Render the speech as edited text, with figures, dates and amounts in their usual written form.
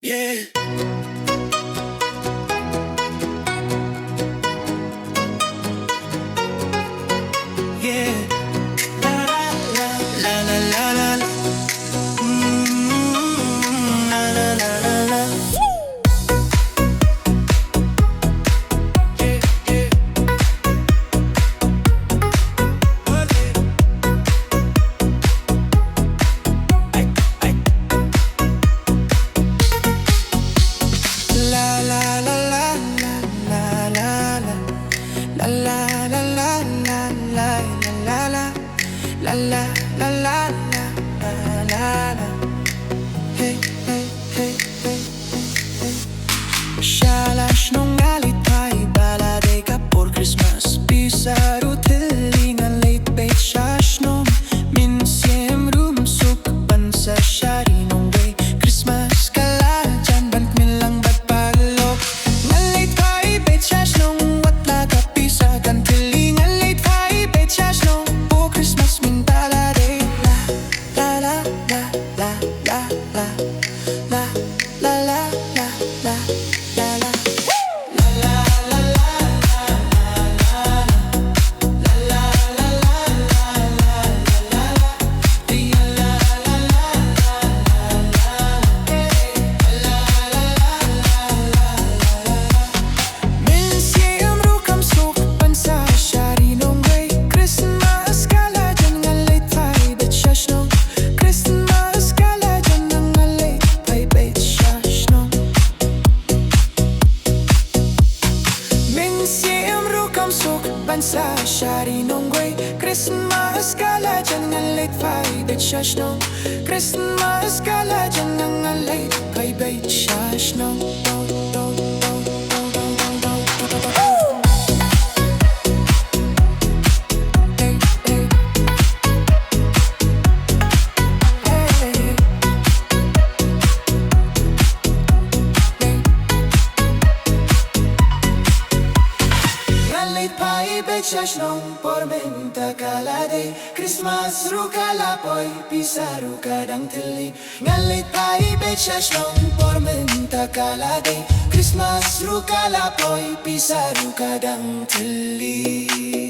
Yeah. Yeah. La la la la la la la la. La la la la la. Yeah, yeah. Okay. Ay, ay. La la la la la la la la. La la la la la la la la. La la la la la la la. Hey, hey, hey, hey, hey. Shalash nung alitay balade ka por Christmas. Pisaru tilingan late bait shash nung min siem rum suk bansa shari nung way Christmas kala jan bant milang bat paglok. Ngalate kay bait shash nung wat laga pisa kan tilingan late kay bait shash nung por Christmas min balade. La la la la la la la la la la la la la. Bansa shari nong way Christmas kala jangan late fight it shash no Christmas kala jangan late fight it shash no. Shash nong por menta kalade Christmas rukala poi pisa rukadang tili ngalit pai bet shash nong por menta kalade Christmas rukala poi pisa rukadang tili.